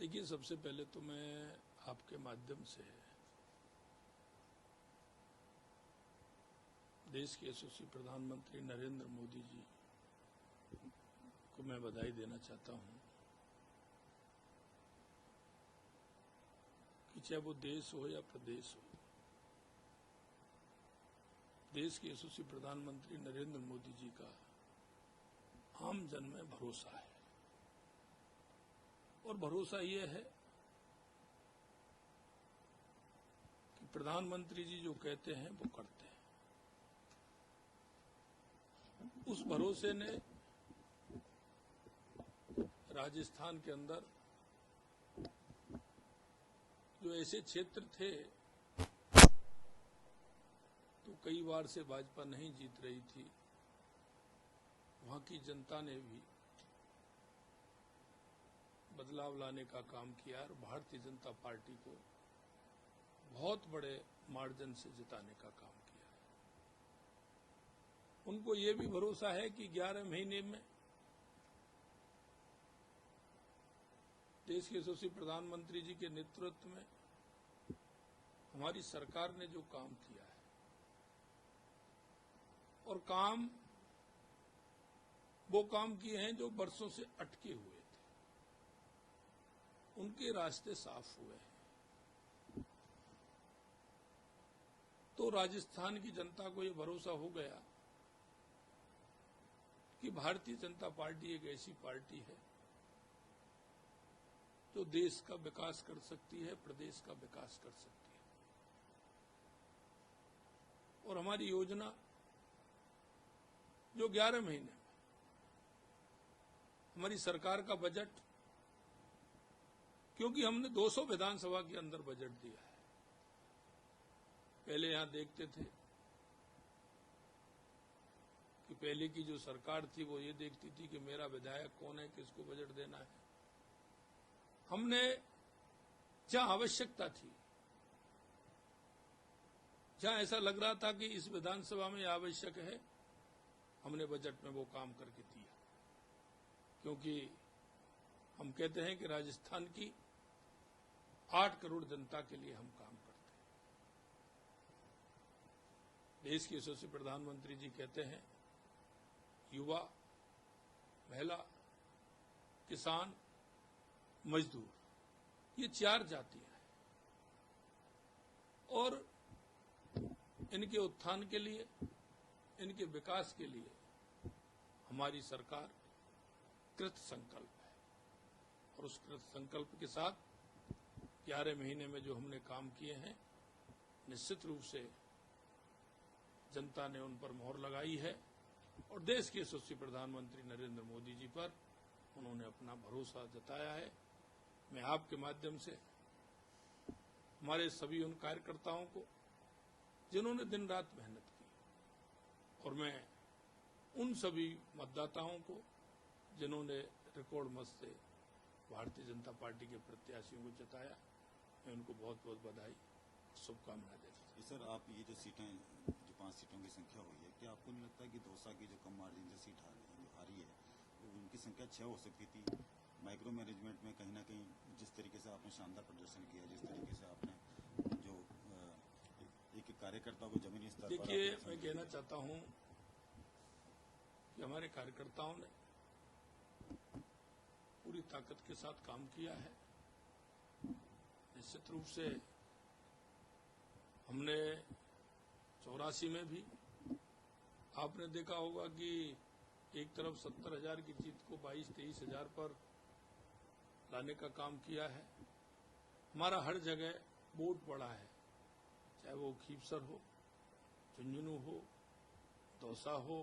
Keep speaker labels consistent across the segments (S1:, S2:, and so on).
S1: देखिए, सबसे पहले तो मैं आपके माध्यम से देश के यशस्वी प्रधानमंत्री नरेंद्र मोदी जी को मैं बधाई देना चाहता हूं कि चाहे वो देश हो या प्रदेश हो, देश के यशस्वी प्रधानमंत्री नरेंद्र मोदी जी का आम जन में भरोसा है। और भरोसा ये है कि प्रधानमंत्री जी जो कहते हैं वो करते हैं। उस भरोसे ने राजस्थान के अंदर जो ऐसे क्षेत्र थे तो कई बार से भाजपा नहीं जीत रही थी, वहां की जनता ने भी बदलाव लाने का काम किया और भारतीय जनता पार्टी को बहुत बड़े मार्जिन से जिताने का काम किया। उनको ये भी भरोसा है कि 11 महीने में देश के यशस्वी प्रधानमंत्री जी के नेतृत्व में हमारी सरकार ने जो काम किया है और वो काम किए हैं जो बरसों से अटके हुए थे, उनके रास्ते साफ हुए हैं। तो राजस्थान की जनता को ये भरोसा हो गया कि भारतीय जनता पार्टी एक ऐसी पार्टी है जो देश का विकास कर सकती है, प्रदेश का विकास कर सकती है। और हमारी योजना जो 11 महीने में हमारी सरकार का बजट, क्योंकि हमने 200 विधानसभा के अंदर बजट दिया है। पहले यहां देखते थे कि पहले की जो सरकार थी वो ये देखती थी कि मेरा विधायक कौन है, किसको बजट देना है। हमने जहां आवश्यकता थी, जहां ऐसा लग रहा था कि इस विधानसभा में आवश्यक है, हमने बजट में वो काम करके दिया। क्योंकि हम कहते हैं कि राजस्थान की 8 करोड़ जनता के लिए हम काम करते हैं। देश के यशस्वी प्रधानमंत्री जी कहते हैं युवा, महिला, किसान, मजदूर, ये 4 जातियां हैं और इनके उत्थान के लिए, इनके विकास के लिए हमारी सरकार कृत संकल्प है। और उस कृत संकल्प के साथ 11 महीने में जो हमने काम किए हैं, निश्चित रूप से जनता ने उन पर मोहर लगाई है और देश के यशस्वी प्रधानमंत्री नरेंद्र मोदी जी पर उन्होंने अपना भरोसा जताया है। मैं आपके माध्यम से हमारे सभी उन कार्यकर्ताओं को जिन्होंने दिन रात मेहनत की, और मैं उन सभी मतदाताओं को जिन्होंने रिकॉर्ड मत से भारतीय जनता पार्टी के प्रत्याशियों को जताया, मैं उनको बहुत बहुत बधाई, शुभकामनाएं देता हूं।
S2: सर, आप ये जो सीटें, जो 5 सीटों की संख्या हुई है, क्या आपको नहीं लगता है कि दौसा की जो कम मार्जिन से सीट आ रही है, तो उनकी संख्या 6 हो सकती थी? माइक्रो मैनेजमेंट में कहीं ना कहीं जिस तरीके से आपने शानदार प्रदर्शन किया, जिस तरीके से आपने जो एक कार्यकर्ता को जमीनी स्तर पर,
S1: देखिए, मैं कहना चाहता हूं कि हमारे कार्यकर्ताओं ने पूरी ताकत के साथ काम किया है। निश्चित रूप से हमने 84 में भी आपने देखा होगा कि एक तरफ 70,000 की जीत को 22-23 हजार पर लाने का काम किया है। हमारा हर जगह वोट बढ़ा है, चाहे वो खीपसर हो, झुंझुनू हो, दौसा हो,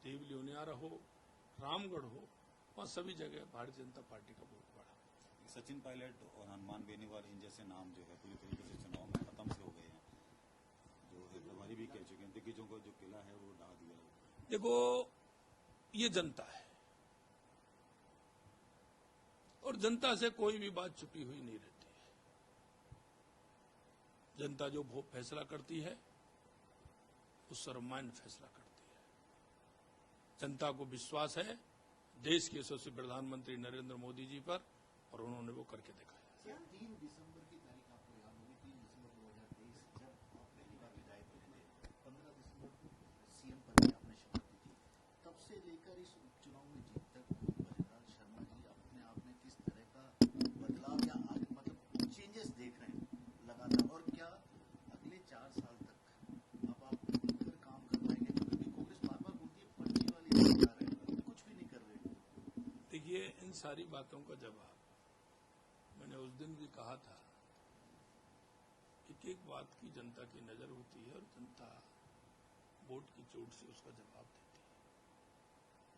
S1: देवली उनियारा हो, रामगढ़ हो, वहां सभी जगह भारतीय जनता पार्टी का वोट बढ़ा।
S2: सचिन पायलट और हनुमान बेनीवाल, इन जैसे नाम जो है पूरी तरीके से चुनाव में खत्म से हो गए हैं, जो है प्रभारी भी कह चुके हैं, दिग्गजों का जो किला है वो ढा दिया।
S1: देखो, ये जनता है और जनता से कोई भी बात छुपी हुई नहीं रहती है। जनता जो फैसला करती है वो सर्वमान्य फैसला करती है। जनता को विश्वास है देश के यशस्वी प्रधानमंत्री नरेंद्र मोदी जी पर और उन्होंने वो करके दिखाया।
S3: 3 दिसंबर की तारीख आपको याद होगी, 3 दिसंबर 2023 जब आप पहली बार विधायक बने थे, 15 दिसंबर को सीएम पद की आपने शपथ ली थी। तब से लेकर इस उपचुनाव में जीत तक बृजलाल शर्मा जी अपने आप में किस तरह का बदलाव या आगे मतलब चेंजेस देख रहे हैं लगातार, और क्या अगले 4 साल तक अब आप मिलकर काम कर पाएंगे? क्योंकि कांग्रेस बार बार बोलती है पलटी वाली सरकार है, कुछ भी नहीं कर रहे।
S1: देखिए, इन सारी बातों का जवाब मैंने उस दिन भी कहा था। एक एक बात की जनता की नजर होती है और जनता वोट की चोट से उसका जवाब देती है।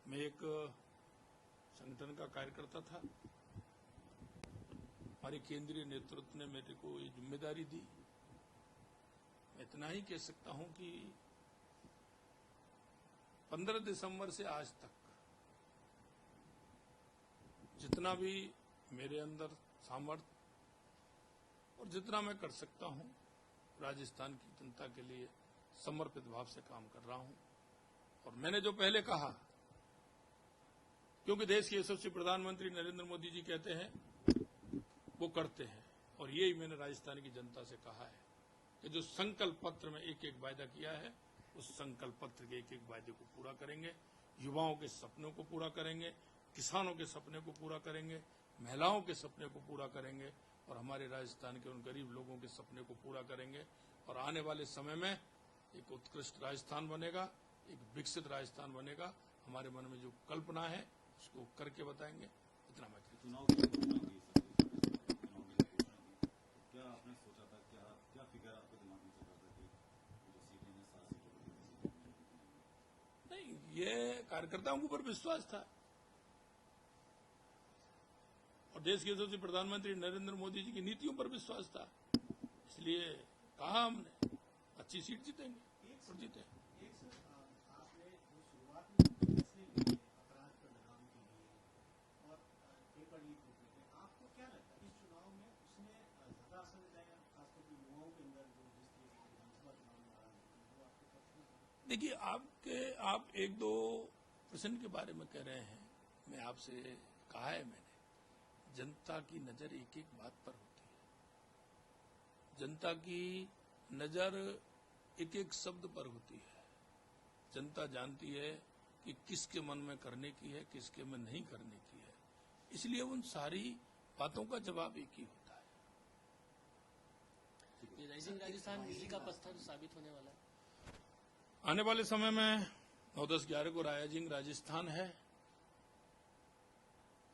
S1: मैं एक संगठन का कार्यकर्ता था, हमारे केंद्रीय नेतृत्व ने मेरे को ये जिम्मेदारी दी। मैं इतना ही कह सकता हूं कि 15 दिसंबर से आज तक जितना भी मेरे अंदर सामर्थ्य और जितना मैं कर सकता हूं, राजस्थान की जनता के लिए समर्पित भाव से काम कर रहा हूं। और मैंने जो पहले कहा, क्योंकि देश के यशस्वी प्रधानमंत्री नरेंद्र मोदी जी कहते हैं वो करते हैं, और यही मैंने राजस्थान की जनता से कहा है कि जो संकल्प पत्र में एक एक वायदा किया है, उस संकल्प पत्र के एक एक वायदे को पूरा करेंगे। युवाओं के सपनों को पूरा करेंगे, किसानों के सपने को पूरा करेंगे, महिलाओं के सपने को पूरा करेंगे, और हमारे राजस्थान के उन गरीब लोगों के सपने को पूरा करेंगे। और आने वाले समय में एक उत्कृष्ट राजस्थान बनेगा, एक विकसित राजस्थान बनेगा। हमारे मन में जो कल्पना है उसको करके बताएंगे। इतना मैं
S2: चुनाव की घोषणा हुई सर, चुनाव की घोषणा हुई, क्या आपने सोचा था, क्या फिगर आपके दिमाग में चल रहा था कि जो सीटें हैं 7 सीटों पर?
S1: नहीं, ये कार्यकर्ताओं के ऊपर विश्वास था और देश के यशस्वी प्रधानमंत्री नरेंद्र मोदी जी की नीतियों पर विश्वास था। इसलिए कहा हमने 25 सीट जीतेंगे और जीते।
S3: एक सर, आपने जो शुरुआत में फैसले लिए अपराध पर लगाम के लिए और पेपर लीक रोकने के, आपको क्या लगता है इस चुनाव में उसने ज्यादा असर दिखाया, खासतौर पर युवाओं के अंदर जो जिस तरीके से विधानसभा चुनाव में आ रहे हैं, वो आपके पक्ष में?
S1: देखिए, आप एक दो प्रश्न के बारे में कह रहे हैं। मैं आपसे कहा है, मैंने जनता की नजर एक एक बात पर होती है, जनता की नजर एक एक शब्द पर होती है। जनता जानती है कि किसके मन में करने की है, किसके में नहीं करने की है। इसलिए उन सारी बातों का जवाब एक ही होता है।
S4: राइजिंग राजस्थान बिजली का पत्थर साबित होने वाला है।
S1: आने वाले समय में 9, 10, 11 को राइजिंग राजस्थान है।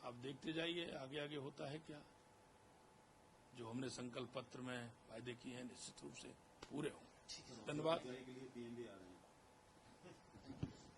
S1: आप देखते जाइए आगे आगे होता है क्या। जो हमने संकल्प पत्र में वायदे किए हैं निश्चित रूप से पूरे होंगे। धन्यवाद।
S2: के लिए पीएम भी आ रहे हैं।